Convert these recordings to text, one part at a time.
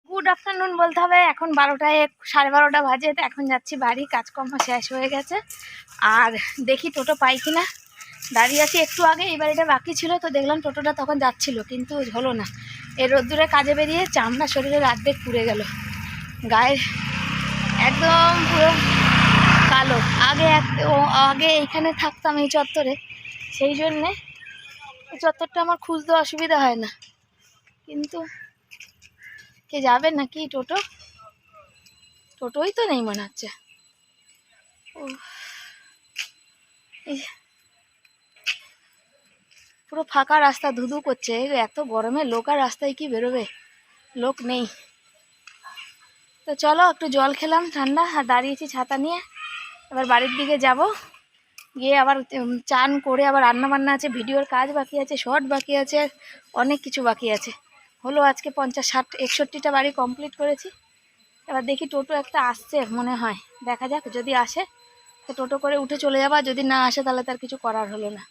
Good afternoon বলতে হবে, এখন 12টায় 12:30 বাজে। তো এখন যাচ্ছি বাড়ি, কাজকর্ম শেষ হয়ে গেছে। আর দেখি টোটো পাই কিনা। দাঁড়িয়ে আছি একটু আগে, এই বাড়িটা বাকি ছিল, তো দেখলাম টোটোটা তখন যাচ্ছিল, কিন্তু হলো না। এই রোদ্দুরে কাজে বেরিয়ে চামড়া শরীরের অর্ধেক পুড়ে গেল, গায়ে একদম পুরো কালো। আগে এইখানে থাকতাম এই চত্বরে, সেই জন্যে এই চত্বরটা আমার খুঁজতে অসুবিধা হয় না। কিন্তু কে যাবে নাকি? টোটোই তো নেই মনে হচ্ছে। পুরো ফাঁকা রাস্তা, ধুধু করছে। এত গরমে লোক আর রাস্তায় কি বেরোবে, লোক নেই। তো চলো, একটু জল খেলাম ঠান্ডা, আর দাঁড়িয়েছি ছাতা নিয়ে। এবার বাড়ির দিকে যাব, গিয়ে আবার চান করে আবার রান্না বান্না আছে, ভিডিওর কাজ বাকি আছে, শর্ট বাকি আছে, অনেক কিছু বাকি আছে। হলো আজকে 50, 60, 61টা বাড়ি কমপ্লিট করেছি। এবার দেখি টোটো একটা আসছে মনে হয়, দেখা যাক। যদি আসে তো টোটো করে উঠে চলে যাবো, যদি না আসে তাহলে তার কিছু করার হলো না,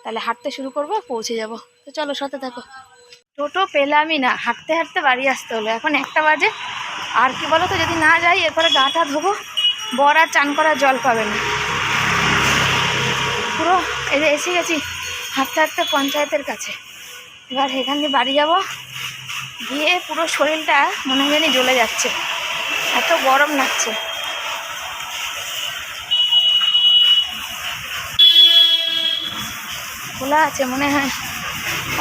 তাহলে হাঁটতে শুরু করবো, পৌঁছে যাব। তো চলো, সাথে থাকো। টোটো পেলামই না, হাঁটতে হাঁটতে বাড়ি আসতে হলো। এখন 1টা বাজে। আর কি বলো তো, যদি না যাই এরপরে গাটা ধোবো, বর আর চান করার জল পাবে না। পুরো এই যে এসে গেছি হাঁটতে হাঁটতে পঞ্চায়েতের কাছে। এবার এখান দিয়ে বাড়ি যাব, গিয়ে পুরো শরীরটা মনে হয় জানি জ্বলে যাচ্ছে, এত গরম লাগছে। খোলা আছে মনে হয়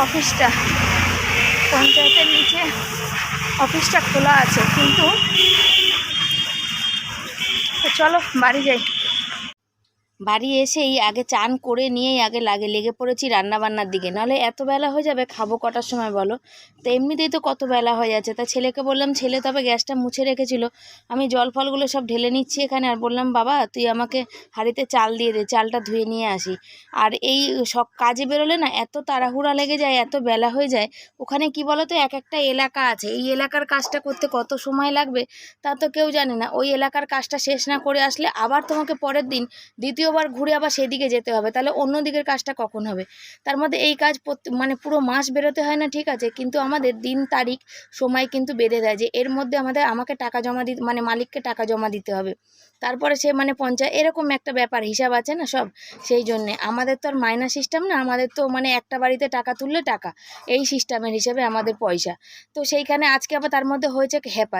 অফিসটা, পঞ্চায়েতের নিচে অফিসটা খোলা আছে, কিন্তু চলো বাড়ি যাই। বাড়ি এসেই আগে চান করে নিয়েই আগে লেগে পড়েছি রান্নাবান্নার দিকে, নাহলে এত বেলা হয়ে যাবে। খাবো কটার সময় বলো? তো এমনিতেই তো কত বেলা হয়ে যাচ্ছে। তা ছেলেকে বললাম, ছেলে তবে গ্যাসটা মুছে রেখেছিল, আমি জল ফলগুলো সব ঢেলে নিচ্ছি এখানে। আর বললাম, বাবা তুই আমাকে হাঁড়িতে চাল দিয়ে দে, চালটা ধুয়ে নিয়ে আসি। আর এই সব কাজে বেরোলে না এত তাড়াহুড়া লেগে যায়, এত বেলা হয়ে যায়। ওখানে কি বলো তো, একটা এলাকা আছে, এই এলাকার কাজটা করতে কত সময় লাগবে তা তো কেউ জানে না। ওই এলাকার কাজটা শেষ না করে আসলে আবার তোমাকে পরের দিন দ্বিতীয়বার ঘুরে আবার সেদিকে যেতে হবে, তাহলে অন্য দিকের কাজটা কখন হবে? তার মধ্যে এই কাজ মানে পুরো মাস বেরোতে হয় না, ঠিক আছে, কিন্তু আমাদের দিন তারিখ সময় কিন্তু বেঁধে দেয় যে এর মধ্যে আমাকে টাকা জমা দিতে, মানে মালিককে টাকা জমা দিতে হবে, তারপরে সে মানে পঞ্চায়েত, এরকম একটা ব্যাপার, হিসাব আছে না সব। সেই জন্যে আমাদের তো আর মাইনা সিস্টেম না, আমাদের তো মানে একটা বাড়িতে টাকা তুললে টাকা, এই সিস্টেমের হিসেবে আমাদের পয়সা। তো সেইখানে আজকে আবার তার মধ্যে হয়েছে হ্যাপা,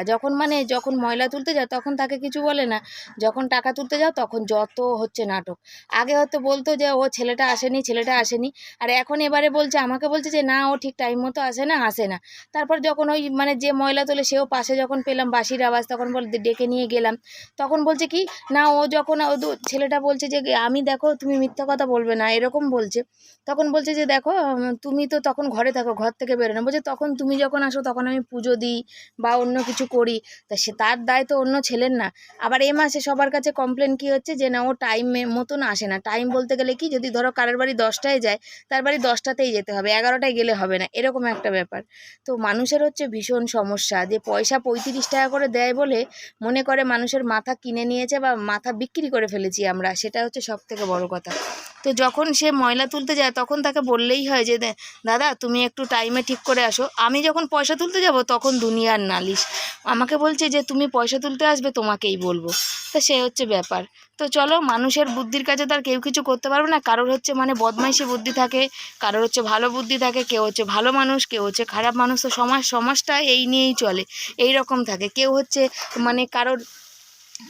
যখন ময়লা তুলতে যাও তখন তাকে কিছু বলে না, যখন টাকা তুলতে যাও তখন যত হচ্ছে নাটক। আগে হয়তো বলতো যে ও ছেলেটা আসেনি, আর এখন এবারে আমাকে বলছে যে না, ও ঠিক টাইম মতো আসে না। তারপর যখন ওই মানে যে ময়লা তোলে সেও পাশে যখন পেলাম বাঁশির আওয়াজ, তখন ডেকে নিয়ে গেলাম, তখন বলছে কি না, ও যখন ছেলেটা বলছে যে আমি, দেখো তুমি মিথ্যা কথা বলবে না, এরকম বলছে। তখন বলছে যে দেখো তুমি তো তখন ঘরে থাকো, ঘর থেকে বেরো না। বলছে তখন তুমি যখন আসো তখন আমি পুজো দিই বা অন্য কিছু করি, তা সে তার দায় তো অন্য ছেলের না। আবার এ মাসে সবার কাছে কমপ্লেন কি হচ্ছে যে না, ও টাইম মতন আসে না। টাইম বলতে গেলে কি, যদি ধরো কারোর বাড়ি 10টায় যায়, তার বাড়ি 10টাতেই যেতে হবে, 11টায় গেলে হবে না, এরকম একটা ব্যাপার। তো মানুষের হচ্ছে ভীষণ সমস্যা, যে পয়সা 35 টাকা করে দেয় বলে মনে করে মানুষের মাথা কিনে নিয়েছে বা মাথা বিক্রি করে ফেলেছি আমরা, সেটা হচ্ছে সব থেকে বড় কথা। তো যখন সে ময়লা তুলতে যায় তখন তাকে বললেই হয় যে দাদা তুমি একটু টাইমে ঠিক করে আসো। আমি যখন পয়সা তুলতে যাব তখন দুনিয়ার নালিশ, আমাকে বলছে যে তুমি পয়সা তুলতে আসবে, তোমাকেই বলবো। তো সে হচ্ছে ব্যাপার। তো চলো, মানুষের বুদ্ধির কাছে তার কেউ কিছু করতে পারবে না। কারোর হচ্ছে মানে বদমাইশি বুদ্ধি থাকে, কারোর হচ্ছে ভালো বুদ্ধি থাকে, কেউ হচ্ছে ভালো মানুষ, কেউ হচ্ছে খারাপ মানুষ। তো সমাজটা এই নিয়েই চলে, এই রকম থাকে। কেউ হচ্ছে মানে কারোর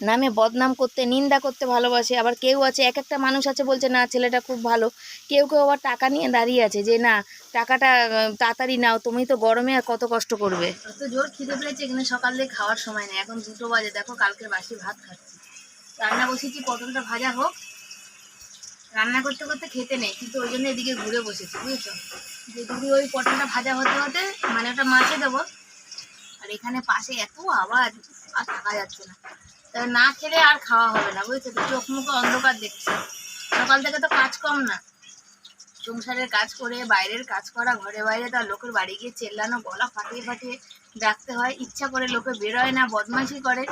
নামে বদনাম করতে, নিন্দা করতে ভালোবাসে, আবার কেউ আছে, একটা মানুষ আছে বলছে না ছেলেটা খুব ভালো। কেউ আবার টাকা নিয়ে দাঁড়িয়ে আছে যে না, টাকাটা তাড়াতাড়ি নাও, তুমি তো গরমে আর কত কষ্ট করবে। এত জোর খিদে পেয়েছে, এখানে সকাল থেকে খাওয়ার সময় নেই, এখন 2টো বাজে। দেখো কালকে বাসি ভাত খাচ্ছি, রান্না বসেছি, পটলটা ভাজা হোক, রান্না করতে করতে খেতে নেই, কিন্তু ওই জন্য এদিকে ঘুরে বসেছি, বুঝেছো, যে যদি ওই পটলটা ভাজা হতে হতে মানে ওটা মাছে দেবো। আর এখানে পাশে এত আওয়াজ, আর থাকা যাচ্ছে না, না খেলে আর খাওয়া হবে না, বুঝছো তো, চোখ মুখে অন্ধকার দেখছে। সকাল থেকে তো কাজ কম না, সংসারের কাজ করে, বাইরের কাজ করা, ঘরে বাইরে, তার লোকের বাড়ি গিয়ে চেল্লানো, গলা ফাটিয়ে ফাটিয়ে ডাকতে হয়, ইচ্ছা করে লোকে বেরোয় না, বদমাইশি করে,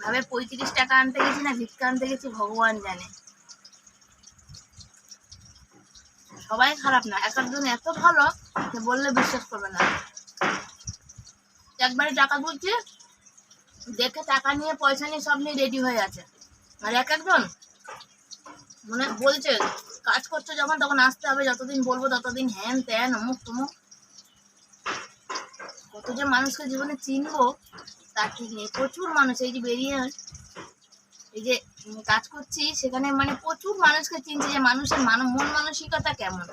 ভাবে 35 টাকা আনতে গেছি না ভিক্ষা আনতে গেছি ভগবান জানে। সবাই খারাপ না, এক একজন এত ভালো যে বললে বিশ্বাস করবে না। একবারে টাকা বলছে, দেখে টাকা নিয়ে পয়সা নিয়ে সব নিয়ে রেডি হয়ে আছে। আর এক একজন মানে বলছে কাজ করছে যখন তখন আসতে হবে, যতদিন বলবো ততদিন হ্যান ত্যান অমুক তমুক। কত যে মানুষকে জীবনে চিনবো তার ঠিক নেই। প্রচুর মানুষ এই যে বেরিয়ে এই যে কাজ করছি সেখানে মানে প্রচুর মানুষকে চিনছি যে মানুষের মন মানসিকতা কেমন।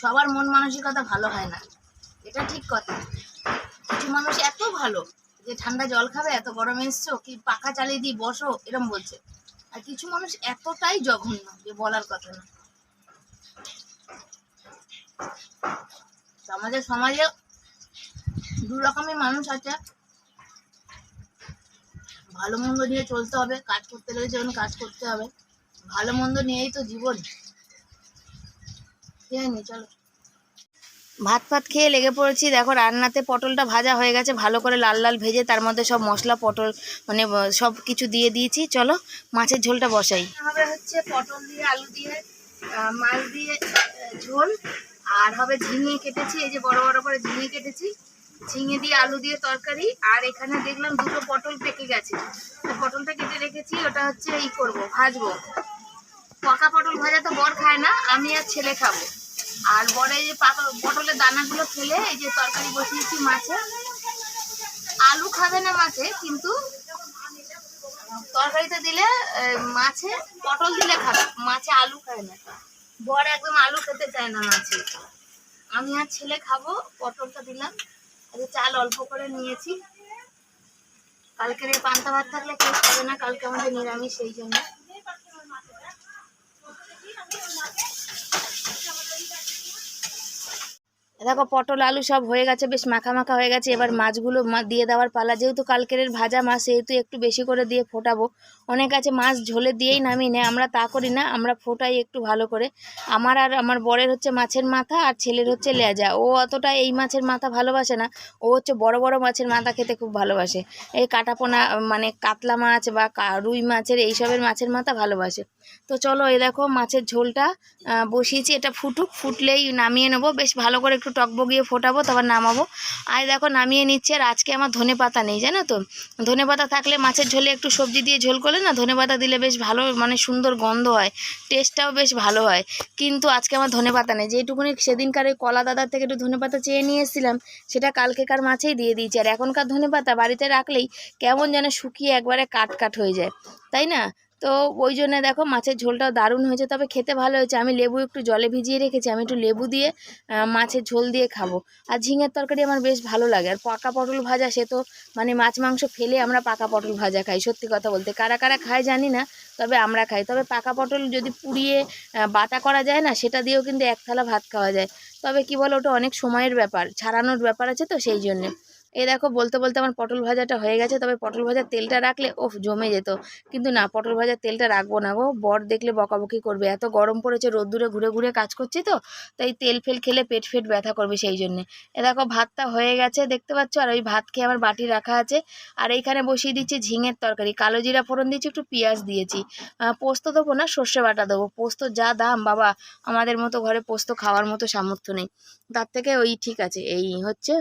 সবার মন মানসিকতা ভালো হয় না, এটা ঠিক কথা। কিছু মানুষ এত ভালো যে ঠান্ডা জল খাবে, এত গরমে এসছো কি পাখা চালিয়ে দিই বসো এরম বলছে। আর কিছু মানুষ এতটাই জঘন্য যে বলার কথা না। সমাজে দু রকমের মানুষ আছে। ভালো মন্দ নিয়ে চলতে হবে, কাজ করতে গেলে যেমন কাজ করতে হবে, ভালো মন্দ নিয়েই তো জীবন। চলো ভাত ফাত খেয়ে লেগে পড়েছি। দেখো রান্নাতে পটলটা ভাজা হয়ে গেছে, ভালো করে লাল লাল ভেজে তার মধ্যে সব মশলা পটল মানে সব কিছু দিয়ে দিয়েছি। চলো মাছের ঝোলটা বসাই। হবে হচ্ছে পটল দিয়ে আলু দিয়ে মাছ দিয়ে ঝোল, আর হবে ঝিঙে কেটেছি, এই যে বড় বড় করে ঝিঙে কেটেছি, ঝিঙে দিয়ে আলু দিয়ে তরকারি। আর এখানে দেখলাম দুটো পটল পেকে গেছে, পটলটা কেটে রেখেছি, ওটা হচ্ছে করবো, ভাজবো। পাকা পটল ভাজা তো বর খায় না, আমি আর ছেলে খাবো। আর বড় এই যে পটলের দানাগুলো ফেলে এই যে তরকারি বসিয়েছি মাছে। আলু খাবে না মাছে, কিন্তু তরকারিতে দিলে মাছে পটল দিলে খাবে, মাছে আলু খায় না। বর একদম আলু খেতে চায় না মাছে, আমি আর ছেলে খাবো। পটলটা দিলাম, চাল অল্প করে নিয়েছি। কালকের এই পান্তা ভাত থাকলে কেউ খাবে না, কালকে আমাদের নিরামিষ, সেই জন্য। দেখো পটল আলু সব হয়ে গেছে, বেশ মাখা মাখা হয়ে গেছে। এবার মাছগুলো দিয়ে দেওয়ার পালা। যেহেতু কালকের ভাজা মাছ, সেহেতু একটু বেশি করে দিয়ে ফোটাবো। অনেক আছে মাছ ঝোলে দিয়েই নামিয়ে নেয়, আমরা তা করি না, আমরা ফোটাই একটু ভালো করে। আমার আর আমার বরের হচ্ছে মাছের মাথা, আর ছেলের হচ্ছে লেজা। ও অতটা এই মাছের মাথা ভালোবাসে না, ও হচ্ছে বড় বড় মাছের মাথা খেতে খুব ভালোবাসে। এই কাটাপোনা মানে কাতলা মাছ বা রুই মাছের এইসবের মাছের মাথা ভালোবাসে। তো চলো এই দেখো মাছের ঝোলটা বসিয়েছি, এটা ফুটুক, ফুটলেই নামিয়ে নেবো। বেশ ভালো করে একটু টকবগিয়ে ফোটাবো, তারপর নামাবো। আর দেখো নামিয়ে নিচ্ছে। আর আজকে আমার ধনেপাতা নেই, জানো তো। ধনেপাতা থাকলে মাছের ঝোলে একটু সবজি দিয়ে ঝোল করলে না, ধনেপাতা দিলে বেশ ভালো মানে সুন্দর গন্ধ হয়, টেস্টটাও বেশ ভালো হয়। কিন্তু আজকে আমার ধনেপাতা নেই। যেটুকুনি সেদিনকার ওই কলা দাদার থেকে একটু ধনেপাতা চেয়ে নিয়ে এসেছিলাম, সেটা কালকেকার মাছেই দিয়ে দিয়েছি। আর এখনকার ধনেপাতা বাড়িতে রাখলেই কেমন যেন শুকিয়ে একবারে কাট হয়ে যায়, তাই না? তো ওই জন্য দেখো মাছের ঝোলটাও দারুণ হয়েছে, তবে খেতে ভালো হয়েছে। আমি লেবু একটু জলে ভিজিয়ে রেখেছি, আমি একটু লেবু দিয়ে মাছের ঝোল দিয়ে খাবো। আর ঝিঙের তরকারি আমার বেশ ভালো লাগে। আর পাকা পটল ভাজা, সে তো মানে মাছ মাংস ফেলে আমরা পাকা পটল ভাজা খাই। সত্যি কথা বলতে কারা কারা খায় জানি না, তবে আমরা খাই। তবে পাকা পটল যদি পুড়িয়ে বাটা করা যায় না, সেটা দিয়েও কিন্তু এক থালা ভাত খাওয়া যায়। তবে কি বলো, ওটা অনেক সময়ের ব্যাপার, ছাড়ানোর ব্যাপার আছে, তো সেই জন্যে। এই দেখো বলতে বলতে আমার পটল ভাজাটা হয়ে গেছে। তবে পটল ভাজার তেলটা রাখলে ওফ জমে যেত, কিন্তু না, পটল ভাজার তেলটা রাখবো না গো, বর দেখলে বকাবকি করবে। এত গরম পড়েছে, রোদ্দুরে ঘুরে ঘুরে কাজ করছি, তো তাই তেল ফেল খেলে পেট ফেট ব্যথা করবে, সেই জন্যে। এ দেখো ভাতটা হয়ে গেছে দেখতে পাচ্ছ, আর ওই ভাত খেয়ে আমার বাটি রাখা আছে। আর এইখানে বসিয়ে দিচ্ছি ঝিঙের তরকারি, কালো জিরা ফোড়ন দিচ্ছি, একটু পেঁয়াজ দিয়েছি। পোস্ত দেবো না, সর্ষে বাটা দেবো। পোস্ত যা দাম বাবা, আমাদের মতো ঘরে পোস্ত খাওয়ার মতো সামর্থ্য নেই, তার থেকে ওই ঠিক আছে, এই হচ্ছে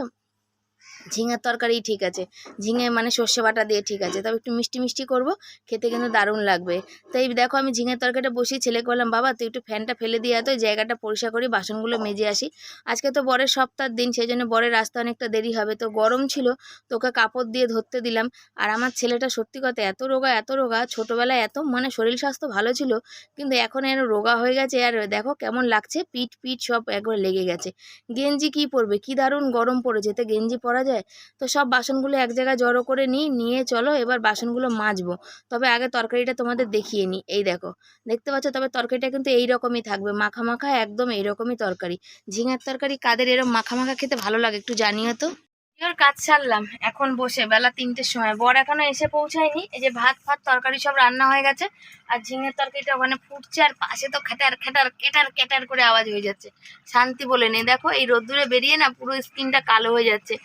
ঝিঙের তরকারি ঠিক আছে। ঝিঙে মানে সর্ষে বাটা দিয়ে ঠিক আছে, তবে একটু মিষ্টি মিষ্টি করবো, খেতে কিন্তু দারুণ লাগবে। তাই দেখো আমি ঝিঙের তরকারিটা বসিয়ে ছেলেকে বললাম, বাবা তুই একটু ফ্যানটা ফেলে দিয়ে এত জায়গাটা পরিষ্কার করি, বাসনগুলো মেজে আসি। আজকে তো বরের সপ্তাহের দিন, সেই জন্য বরের আসতে অনেকটা দেরি হবে। তো গরম ছিল, তোকে কাপড় দিয়ে ধরতে দিলাম। আর আমার ছেলেটা সত্যি কথা এত রোগা, ছোটোবেলায় এত মানে শরীর স্বাস্থ্য ভালো ছিল, কিন্তু এখন এর রোগা হয়ে গেছে। আর দেখো কেমন লাগছে, পিঠ সব একবার লেগে গেছে। গেঞ্জি কি পরবে, কি দারুণ গরম পড়েছে, এতে গেঞ্জি পরা যায়? তো সব বাসনগুলো এক জায়গায় জড়ো করে নিয়ে চলো এবার বাসনগুলো মাজবো। তবে আগে তরকারিটা তোমাদের দেখিয়ে নিই। এই দেখো, দেখতে পাচ্ছ? তবে তরকারিটা কিন্তু এইরকমই থাকবে, মাখা মাখা, একদম এইরকমই তরকারি। ঝিঙের তরকারি কাদের এরকম মাখা মাখা খেতে ভালো লাগে একটু জানিও তো। ওর কাজ ছাড়লাম এখন বসে, বেলা 3টের সময়, বর এখনো এসে পৌঁছায়নি। এই যে ভাত ফাত তরকারি সব রান্না হয়ে গেছে, আর ঝিঙের তরকারিটা ওখানে ফুটছে, আর পাশে তো কেটার করে আওয়াজ হয়ে যাচ্ছে। শান্তি বলে নেই। দেখো এই রোদ্দুরে বেরিয়ে না পুরো স্কিনটা কালো হয়ে যাচ্ছে।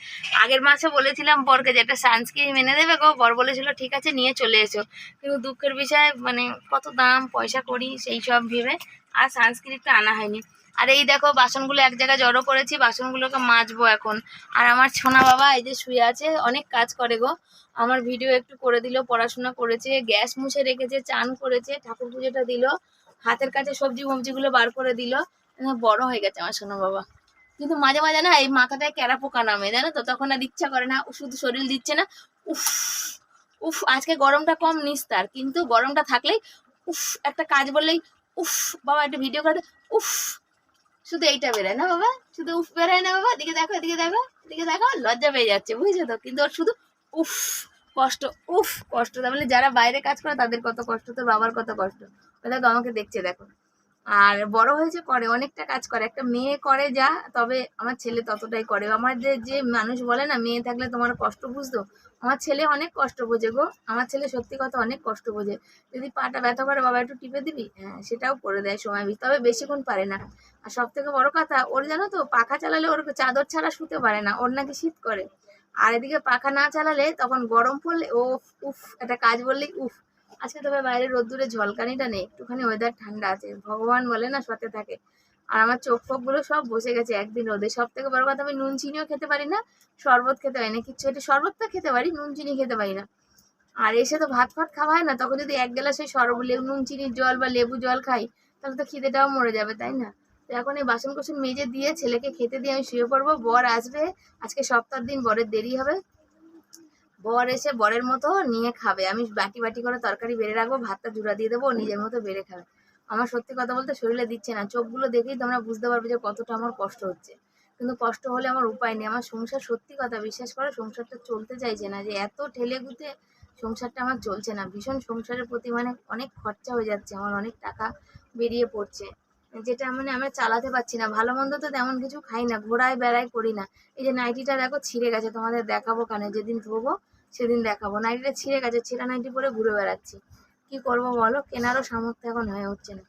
আগের মাসে বলেছিলাম বরকে যে একটা সানস্ক্রিন এনে দেবে গো, বর বলেছিল ঠিক আছে নিয়ে চলে এসো, কিন্তু দুঃখের বিষয় মানে কত দাম পয়সা করি সেই সব ভেবে আর সানস্ক্রিনটা আনা হয়নি। আর এই দেখো বাসনগুলো এক জায়গায় জড়ো করেছি, বাসনগুলোকে মাজবো এখন। আর আমার সোনা বাবা এই যে শুয়ে আছে, অনেক কাজ করে গো। আমার ভিডিও একটু করে দিল, পড়াশোনা করেছে, গ্যাস মুছে রেখেছে, চান করেছে, ঠাকুর পুজোটা দিল, হাতের কাছে সবজি মবজিগুলো বার করে দিল। বড় হয়ে গেছে আমার সোনা বাবা। কিন্তু মাঝে মাঝে না এই মাথাটায় ক্যারা পোকা নামে, জানো তো, তখন আর ইচ্ছা করে না, শুধু শরীর দিচ্ছে না। উফ উফ, আজকে গরমটা কম নিস্তার, কিন্তু গরমটা থাকলেই উফ, একটা কাজ বললেই উফ, বাবা একটা ভিডিও করে উফ, শুধু এইটা বেরোয় না বাবা, শুধু উফ বেরোয় না বাবা, দিকে দেখো এদিকে দেখো এদিকে দেখো, লজ্জা পেয়ে যাচ্ছে, বুঝছো তো। কিন্তু ওর শুধু উফ, কষ্ট, উফ কষ্ট। তাহলে যারা বাইরে কাজ করে তাদের কত কষ্ট, তোর বাবার কত কষ্ট। দেখো আমাকে দেখছে, দেখো। আর বড় হয়েছে, করে অনেকটা কাজ করে, একটা মেয়ে করে যা, তবে আমার ছেলে ততটাই করে। আমাদের যে মানুষ বলে না মেয়ে থাকলে তোমার কষ্ট বুঝতো, আমার ছেলে অনেক কষ্ট বোঝে গো। আমার ছেলে সত্যি কথা অনেক কষ্ট বোঝে। যদি পাটা ব্যথা করে, বাবা একটু টিপে দিবি, হ্যাঁ সেটাও করে দেয় সময়, তবে বেশিক্ষণ পারে না। আর সব থেকে বড় কথা, ওর জানো তো পাখা চালালে ওর চাদর ছাড়া শুতে পারে না, ওর নাকি শীত করে। আর এদিকে পাখা না চালালে তখন গরম পড়লে ও উফ, একটা কাজ বললেই উফ। আজকে তবে বাইরে রোদ্দুরে ঝলকানিটা নেই, একটুখানি ওয়েদার ঠান্ডা আছে, ভগবান বলে না সাথে থাকে। আর আমার চোখ ফোক গুলো সব বসে গেছে একদিন রোদে। সব থেকে বড় কথা, আমি নুন চিনিও খেতে পারি না, শরবত খেতে পারি না, কিচ্ছু। এটা শরবতটা খেতে পারি, নুন চিনি খেতে পারি না। আর এসে তো ভাত ফাত খাওয়া হয় না, তখন যদি এক গ্লাস ওই নুন চিনির জল বা লেবু জল খাই, তাহলে তো খিদেটাও মরে যাবে, তাই না। তো এখন এই বাসন কোসন মেজে দিয়ে ছেলেকে খেতে দিয়ে আমি শুয়ে পড়বো। বর আসবে আজকে, সপ্তাহের দিন বরের দেরি হবে। বর এসে বরের মতো নিয়ে খাবে, আমি বাটি বাটি করে তরকারি বেড়ে রাখবো, ভাতটা জুড়া দিয়ে দেবো, নিজের মতো বেড়ে খাবে। আমার সত্যি কথা বলতে শরীরে দিচ্ছে না, চোখগুলো দেখেই তোমরা বুঝতে পারবে যে কতটা আমার কষ্ট হচ্ছে। কিন্তু কষ্ট হলে আমার উপায় নেই, আমার সংসার, সত্যি কথা বিশ্বাস করে, সংসারটা চলতে চাইছে না, যে এত ঠেলে গুতে সংসারটা আমার চলছে না। ভীষণ সংসারের প্রতি মানে অনেক খরচা হয়ে যাচ্ছে, আমার অনেক টাকা বেরিয়ে পড়ছে, যেটা মানে আমি চালাতে পারছি না। ভালো মন্দ তো তেমন কিছু খাই না, ঘোরায় বেড়াই করি না। এই যে নাইটিটা দেখো ছিঁড়ে গেছে, তোমাদের দেখাবো কানে, যেদিন ধোবো সেদিন দেখাবো। নাইটিটা ছিঁড়ে গেছে, ছেঁড়া নাইটি পরে ঘুরে বেড়াচ্ছি, কি করবো বলো, কেনারও সামর্থ্য এখন হয়ে উঠছে না।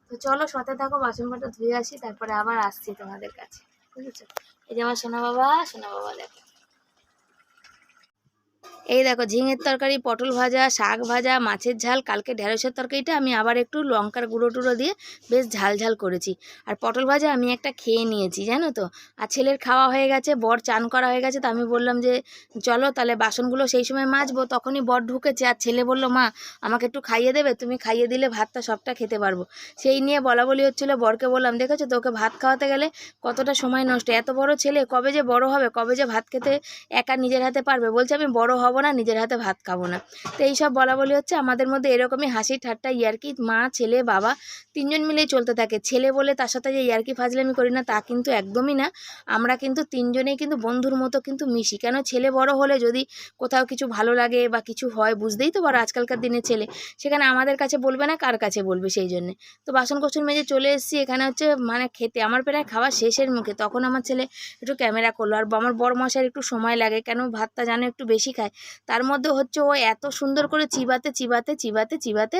তো চলো সাথে থাকো, বাসন কটা ধুয়ে আসি, তারপরে আবার আসছি তোমাদের কাছে, বুঝেছো। এই যে আমার সোনা বাবা, সোনা বাবা দেখো, এই দেখো ঝিঙের তরকারি, পটল ভাজা, শাক ভাজা, মাছের ঝাল। কালকে ঢেঁড়সের তরকারিটা আমি আবার একটু লঙ্কার গুঁড়ো টুড়ো দিয়ে বেশ ঝাল ঝাল করেছি। আর পটল ভাজা আমি একটা খেয়ে নিয়েছি, জানো তো। আর ছেলের খাওয়া হয়ে গেছে, বর চান করা হয়ে গেছে, তো আমি বললাম যে চলো তাহলে বাসনগুলো সেই সময় মাজবো। তখনই বর ঢুকেছে, আর ছেলে বললো মা আমাকে একটু খাইয়ে দেবে, তুমি খাইয়ে দিলে ভাতটা সবটা খেতে পারবো। সেই নিয়ে বলা বলি হচ্ছিলো। বরকে বললাম দেখেছো তো, ওকে ভাত খাওয়াতে গেলে কতটা সময় নষ্ট, এত বড় ছেলে কবে যে বড় হবে, কবে যে ভাত খেতে একা নিজের হাতে পারবে। বলছে আমি বড় হব না, নিজের হাতে ভাত খাবো না। তো এইসব বলা বলি হচ্ছে, আমাদের মধ্যে এরকমই হাসি ঠাট্টা ইয়ার্কি, মা ছেলে বাবা তিনজন মিলেই চলতে থাকে। ছেলে বলে তার সাথে যে ইয়ার্কি ফাজলামি করি না তা কিন্তু একদমই না। আমরা কিন্তু তিনজনেই কিন্তু বন্ধুর মতো কিন্তু মিশি। কেন, ছেলে বড় হলে যদি কোথাও কিছু ভালো লাগে বা কিছু হয়, বুঝতেই তো পারো আজকালকার দিনে ছেলে, সেখানে আমাদের কাছে বলবে না, কার কাছে বলবে, সেই জন্যে। তো বাসন কোসন মেজে চলে এসেছি, এখানে হচ্ছে মানে খেতে আমার প্রায় খাওয়া শেষের মুখে, তখন আমার ছেলে একটু ক্যামেরা করলো। আর আমার বড় মশাইয়ের একটু সময় লাগে, কেন ভাতটা জানো একটু বেশি খায়। তার মধ্যে হচ্ছে ও এত সুন্দর করে চিবাতে চিবাতে চিবাতে চিবাতে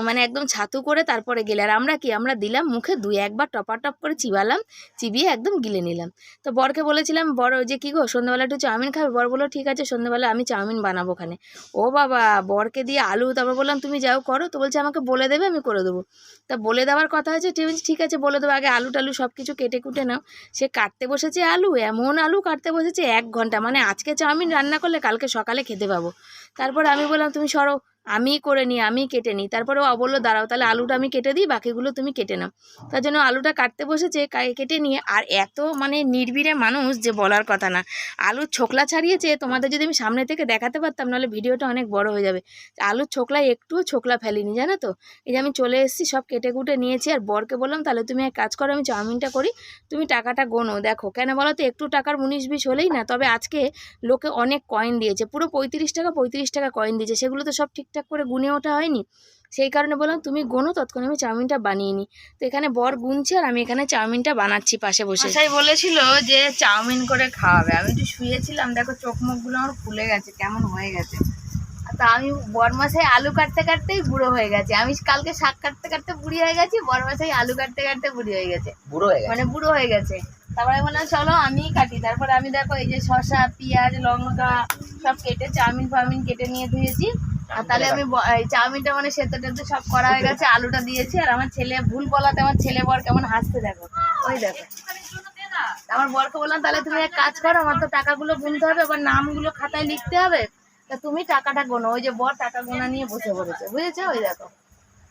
মানে একদম ছাতু করে তারপরে গেলে। আর আমরা কি, আমরা দিলাম মুখে, দুই একবার টপাটপ করে চিবালাম, চিবিয়ে একদম গিলে নিলাম। তো বরকে বলেছিলাম, বড় যে কী গো সন্ধ্যাবেলা একটু চাউমিন খাবে, বর বললো ঠিক আছে সন্ধ্যাবেলা আমি চাউমিন বানাবো ওখানে। ও বাবা, বরকে দিয়ে আলু, তারপর বললাম তুমি যাও করো, তো বলছে আমাকে বলে দেবে আমি করে দেবো। তা বলে দেওয়ার কথা হচ্ছে, ঠিক আছে বলে দেবো, আগে আলু টালু সব কিছু কেটে কুটে নাও। সে কাটতে বসেছে আলু, এমন আলু কাটতে বসেছে 1 ঘন্টা, মানে আজকে চাউমিন রান্না করলে কালকে সকালে খেতে পাবো। তারপর আমি বললাম তুমি সরো, আমিই করে নিই, আমি কেটে নিই। তারপরে ও বললো দাঁড়াও তাহলে আলুটা আমি কেটে দিই, বাকিগুলো তুমি কেটে নাও। তার জন্য আলুটা কাটতে বসেছে, কেটে নিয়ে। আর এত মানে নির্বিড়ে মানুষ যে বলার কথা না, আলুর ছোকলা ছাড়িয়েছে, তোমাদের যদি আমি সামনে থেকে দেখাতে পারতাম, নাহলে ভিডিওটা অনেক বড় হয়ে যাবে। আলুর ছোকলায় একটুও ছোকলা ফেলিনি, জানো তো। এই যে আমি চলে এসেছি, সব কেটে কুটে নিয়েছি। আর বরকে বললাম তাহলে তুমি এক কাজ করো, আমি চাউমিনটা করি, তুমি টাকাটা গোনো। দেখো কেন বলো তো, একটু টাকার 19-20 হলেই না, তবে আজকে লোকে অনেক কয়েন দিয়েছে, পুরো 35 টাকা কয়েন দিয়েছে, সেগুলো তো সব ঠিকঠাক করে গুনে ওঠা হয়নি। সেই কারণে বললাম তুমি গোনো, তৎক্ষণ আমি চাউমিনটা বানিয়ে নিই। তো এখানে বর গুনছে আর আমি এখানে চাউমিনটা বানাচ্ছি পাশে বসে। মশাই বলেছিল যে চাউমিন করে খাওয়াবে, আমি একটু শুয়েছিলাম, দেখো চোখ মুখগুলো আমার ফুলে গেছে, কেমন হয়ে গেছে। তা আমি বরমাসাই আলু কাটতে কাটতেই বুড়ো হয়ে গেছে, আমি কালকে শাক কাটতে কাটতে বুড়ি হয়ে গেছি, বরমাসাই আলু কাটতে কাটতে বুড়ি হয়ে গেছে, মানে বুড়ো হয়ে গেছে। তারপরে বললাম চলো আমি কাটি। তারপরে আমি দেখো এই যে শসা, পেঁয়াজ, লঙ্কা সব কেটে চাউমিন ফাউমিন কেটে নিয়ে ধুয়েছি। আর তাহলে আমি চাউমিনটা মানে সেদ্ধ টেদ্ধ সব করা হয়ে গেছে, আলুটা দিয়েছি। আর আমার ছেলে ভুল বলাতে আমার ছেলে বর কেমন হাসতে দেখো, ওই দেখো, আমার বরকে বললাম তাহলে তুমি এক কাজ করো, আমার তো টাকাগুলো গুনতে হবে, আবার নামগুলো খাতায় লিখতে হবে, তা তুমি টাকাটা গোনো। ওই যে বর টাকা গোনা নিয়ে বসে পড়েছে, বুঝেছো? ওই দেখো,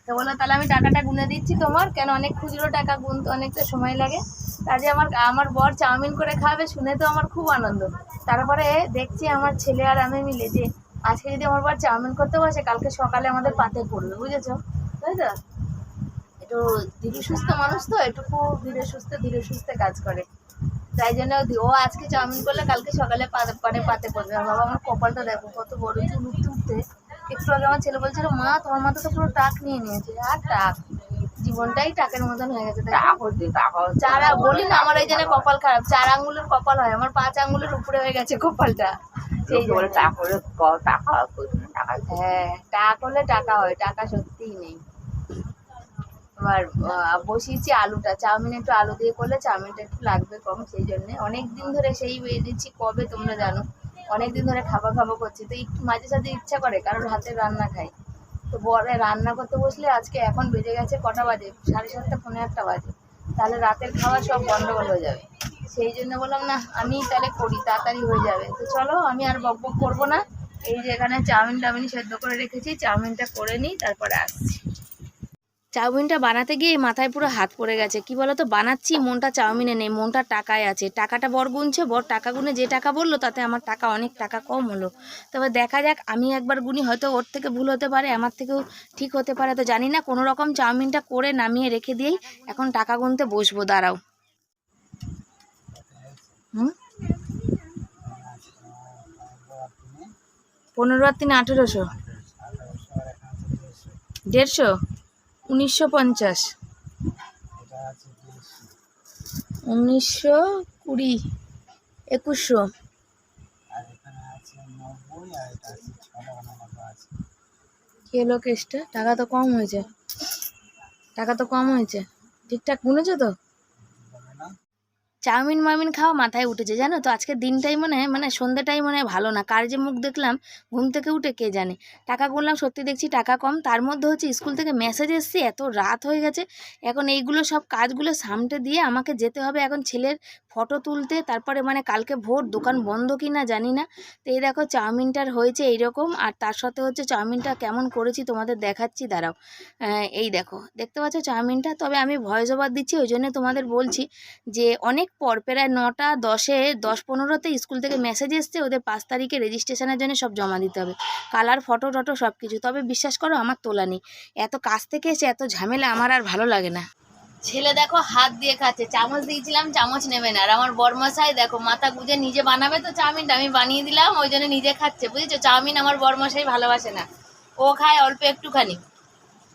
তো বললো তাহলে আমি টাকাটা গুনে দিচ্ছি তোমার, কেন অনেক খুচরো টাকা গুনতে অনেকটা সময় লাগে। কাজে আমার বর চাউমিন করে খাবে শুনে তো আমার খুব আনন্দ। তারপরে দেখছি আমার ছেলে আর আমি মিলে যে আজকে যদি আমার বর চাউমিন করতে বসে, কালকে সকালে আমাদের পাতে পড়বে, বুঝেছো? তাই তো, একটু ধীরে সুস্থ মানুষ তো, একটু খুব ধীরে সুস্থে কাজ করে, তাই জন্য ও আজকে চাউমিন করলে কালকে সকালে পাতে পড়বে। আর বাবা আমার কপালটা দেখো কত বড়, চুল উঠতে উঠতে একটু আগে আমার ছেলে বলছিল মা তোমার মাথা তো পুরো টাক নিয়ে নিয়েছে। আর টাক, জীবনটাই টাকের মতন হয়ে গেছে। চারা বলি না, আমার এই জন্য কপাল খারাপ, 4 আঙ্গুলের কপাল হয়, আমার 5 আঙ্গুলের উপরে হয়ে গেছে কপালটা। সেই জন্য হ্যাঁ, টাক হলে টাকা হয়, টাকা সত্যিই নেই। এবার বসিয়েছি আলুটা, চাউমিন একটু আলু দিয়ে করলে চাউমিনটা একটু লাগবে কম, সেই জন্য অনেক দিন ধরে সেই দিচ্ছি, কবে তোমরা জানো, অনেক দিন ধরে খাবো করছি, তো একটু মাঝে সাঝে ইচ্ছা করে কারোর হাতের রান্না খাই। তো বরে রান্না করতে বসলে আজকে এখন বেজে গেছে কটা বাজে, 7:30 পৌনে 1টা বাজে, তাহলে রাতের খাওয়া সব গন্ডগোল হয়ে যাবে। সেই জন্য বললাম না আমি তাহলে করি, তাড়াতাড়ি হয়ে যাবে। তো চলো আমি আর বকবক করবো না, এই যে এখানে চাউমিন সেদ্ধ করে রেখেছি, চাউমিনটা করে নিই তারপরে আসছি। চাউমিনটা বানাতে গিয়ে মাথায় পুরো হাত পড়ে গেছে। কি বলো তো, বানাচ্ছি মনটা চাউমিনে নেই, মনটা টাকায় আছে। টাকাটা বর গুনছে, বর টাকা গুনে যে টাকা বললো তাতে আমার টাকা অনেক টাকা কম হলো। তবে দেখা যাক, আমি একবার গুনি, হয়তো ওর থেকে ভুল হতে পারে, আমার থেকেও ঠিক হতে পারে, তো জানি না। কোনো রকম চাউমিনটা করে নামিয়ে রেখে দিয়েই এখন টাকা গুনতে বসবো, দাঁড়াও। 15 আর 3 1800, 150, 1950, 1920, 2100, কি হলো কেসটা? টাকা তো কম হয়েছে, ঠিকঠাক গুনেছো তো? চাউমিন মাউমিন খাওয়া মাথায় উঠেছে, জানো তো। আজকের দিনটাই মানে সন্ধ্যেটাই ভালো না, কার যে মুখ দেখলাম ঘুম থেকে উঠে কে জানে। টাকা গুনলাম, সত্যি দেখছি টাকা কম, তার মধ্যে হচ্ছে স্কুল থেকে মেসেজ এসছে, এত রাত হয়ে গেছে, এখন এইগুলো সব কাজগুলো সামটে দিয়ে আমাকে যেতে হবে এখন ছেলের ফটো তুলতে, তারপরে কালকে ভোর দোকান বন্ধ কি না জানি না। তো এই দেখো চাউমিনটার হয়েছে এইরকম, আর তার সাথে হচ্ছে চাউমিনটা কেমন করেছি তোমাদের দেখাচ্ছি, দাঁড়াও। এই দেখো, দেখতে পাচ্ছ চাউমিনটা। তবে আমি ভয়েস ওভার দিচ্ছি, ওই জন্য তোমাদের বলছি যে অনেক পর, প্রায় 9টা 10-15তে স্কুল থেকে মেসেজ এসছে, ওদের 5 তারিখে রেজিস্ট্রেশনের জন্য সব জমা দিতে হবে, কালার ফটো টটো সব কিছু। তবে বিশ্বাস করো আমার তোলা নেই, এত কাজ থেকে এসে এত ঝামেলা আমার আর ভালো লাগে না। ছেলে দেখো হাত দিয়ে খাচ্ছে, চামচ দিয়েছিলাম চামচ নেবে না, আর আমার বরমশাই দেখো মাথা গুঁজে নিজে বানাবে তো চাউমিনটা, আমি বানিয়ে দিলাম, ওই জন্য নিজে খাচ্ছে, বুঝেছো? চাউমিন আমার বরমশাই ভালোবাসে না, ও খায় অল্প একটুখানি,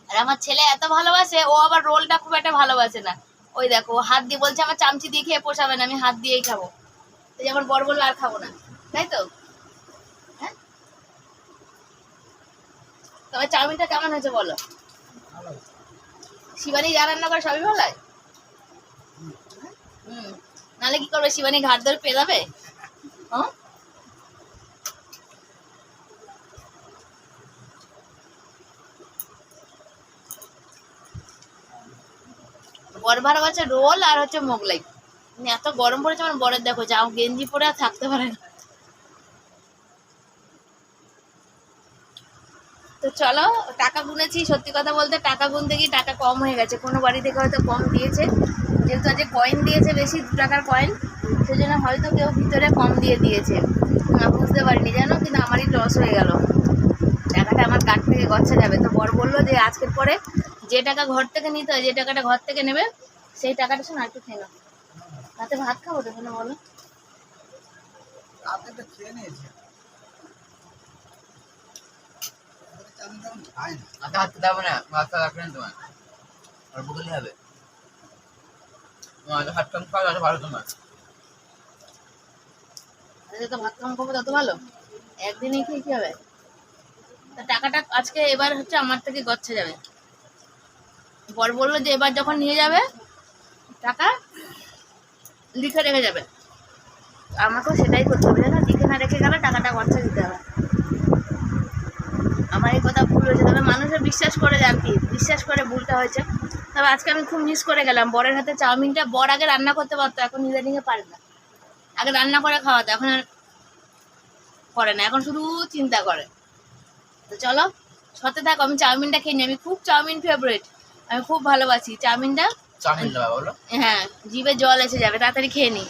আর আমার ছেলে এত ভালোবাসে, ও আবার রোলটা খুব একটা ভালোবাসে না। ওই দেখো হাত দিয়ে বলছে আমার চামচি দিয়ে খেয়ে পোষাবে না, আমি হাত দিয়েই খাবো। তো যেমন বর বললো আর খাবো না, তাই তো? হ্যাঁ, তবে চাউমিনটা কেমন হয়েছে বলো? শিবানী যা রান্না করে সবই ভালো হয়। নাহলে কি করবে, শিবানী ঘাট ধরে পেয়ে যাবে। হ্যাঁ, বর ভালোবাসে রোল আর হচ্ছে মোগলাই। এত গরম পড়েছে, আমার বরের দেখো যাও গেঞ্জি পরে আর থাকতে পারে না। তো চলো, টাকা গুনেছি, সত্যি কথা বলতে টাকা গুনতে গিয়ে টাকা কম হয়ে গেছে, কোনো বাড়ি থেকে হয়তো কম দিয়েছে, যেহেতু আজকে কয়েন দিয়েছে বেশি, 2 টাকার কয়েন, সেই জন্য হয়তো কেউ ভিতরে কম দিয়েছে, বুঝতে পারিনি জানো, কিন্তু আমারই লস হয়ে গেল, টাকাটা আমার কার্ড থেকে গচ্ছা যাবে। তো বর বললো যে আজকের পরে যে টাকা ঘর থেকে নিতে হয়, যে টাকাটা ঘর থেকে নেবে সেই টাকাটা শোনো একটু খেয়ে নাও, রাতে ভাত খাবো তো, কেন বলো? তো ভাত কম খাবো তত ভালো, একদিনই খেয়ে কি হবে? তা টাকাটা আজকে এবার হচ্ছে আমার থেকে গচ্ছা যাবে। বর বললো যে এবার যখন নিয়ে যাবে টাকা লিখে রেখে যাবে, আমাকেও সেটাই করতে হবে, জানো, লিখে না রেখে গেলে টাকাটা গচ্ছা দিতে হবে। আমার এই কথা ভুল হয়েছে, তবে মানুষের বিশ্বাস করে আর কি, বিশ্বাস করে ভুলটা হয়েছে। তবে আজকে আমি খুব মিস করে গেলাম বরের হাতে চাউমিনটা। বর আগে রান্না করতে পারতো, এখন নিজে পারে না। আগে রান্না করে খাওয়াতো, এখন আর করে না, এখন শুধু চিন্তা করে। তো চলো সাথে থাকো, আমি চাউমিনটা খেয়ে নিই। আমি খুব চাউমিন ফেভারিট, আমি খুব ভালোবাসি চাউমিনটা। হ্যাঁ, জিভে জল এসে যাবে, তাড়াতাড়ি খেয়ে নিই।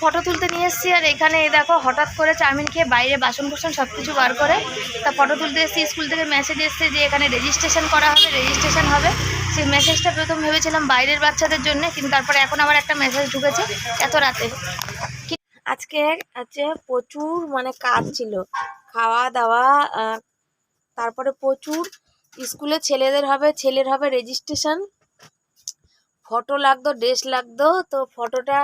ফটো তুলতে নিয়ে এসেছি, আর এখানে দেখো হঠাৎ করে চাউমিন খেয়ে বাইরে বাসন কোসন সব কিছু বার করে তা ফটো তুলতে এসেছি। স্কুল থেকে মেসেজ এসছে যে এখানে রেজিস্ট্রেশন করা হবে, রেজিস্ট্রেশন হবে। সেই মেসেজটা প্রথম ভেবেছিলাম বাইরের বাচ্চাদের জন্য, কিন্তু তারপরে এখন আবার একটা মেসেজ ঢুকেছে এত রাতে। আজকে প্রচুর মানে কাজ ছিল, খাওয়া দাওয়া, তারপরে প্রচুর স্কুলে ছেলেদের হবে, ছেলের হবে রেজিস্ট্রেশন, ফটো লাগতো, ড্রেস লাগতো। তো ফটোটা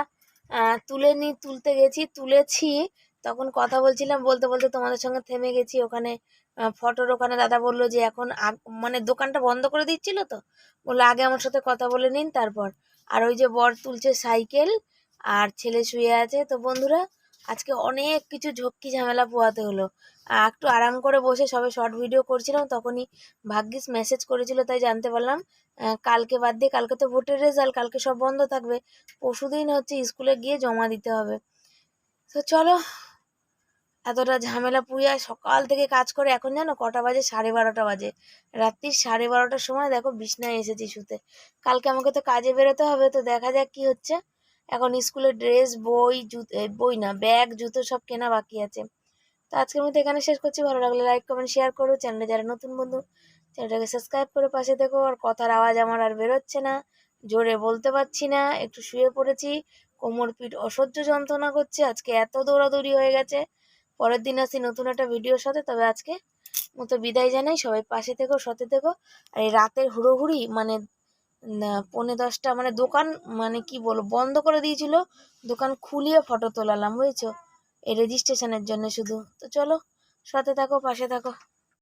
তুলতে গেছি, তুলেছি, তখন কথা বলছিলাম, বলতে বলতে তোমাদের সঙ্গে থেমে গেছি। ওখানে ফটোর ওখানে দাদা বললো যে এখন মানে দোকানটা বন্ধ করে দিচ্ছিল, তো বললো আগে আমার সাথে কথা বলে নিন তারপর। আর ওই যে বর তুলছে সাইকেল, আর ছেলে শুয়ে আছে। তো বন্ধুরা আজকে অনেক কিছু ঝক্কি ঝামেলা পোহাতে হলো। একটু আরাম করে বসে সবে শর্ট ভিডিও করছিলাম, তখনই ভাগ্যিস মেসেজ করেছিল, তাই জানতে পারলাম কালকে বাদ দিয়ে, কালকে তো ভোটের রেজাল্ট, কালকে সব বন্ধ থাকবে, পরশুদিন হচ্ছে স্কুলে গিয়ে জমা দিতে হবে। তো চলো এতটা ঝামেলা পুইয়া সকাল থেকে কাজ করে এখন জানো কটা বাজে, 12:30 বাজে, রাত্রির 12:30টার সময় দেখো বিছনায় এসেছি শুতে। কালকে আমাকে তো কাজে বেরোতে হবে, তো দেখা যাক কি হচ্ছে। এখন স্কুলের ড্রেস, বই, বই না ব্যাগ, জুতো সব কেনা বাকি আছে। তো আজকের মধ্যে এখানে শেষ করছি। ভালো লাগলে লাইক কমেন্ট শেয়ার করো, চ্যানেলে যারা নতুন বন্ধু চ্যানেলটাকে সাবস্ক্রাইব করে পাশে দেখো। আর কথার আওয়াজ আমার আর বেরোচ্ছে না, জোরে বলতে পারছি না, একটু শুয়ে পড়েছি, কোমর পিঠ অসহ্য যন্ত্রণা করছে, আজকে এত দৌড়াদৌড়ি হয়ে গেছে। পরের দিন আসি নতুন একটা ভিডিওর সাথে, তবে আজকে মতো বিদায় জানাই। সবাই পাশে থেকো, সাথে থেকো। আর এই রাতের হুড়োহুড়ি মানে 9:45 মানে দোকান মানে কি বলবো বন্ধ করে দিয়েছিল, দোকান খুলিয়ে ফটো তোলালাম বুঝেছো, এই রেজিস্ট্রেশনের জন্য শুধু। তো চলো সাথে থাকো, পাশে থাকো।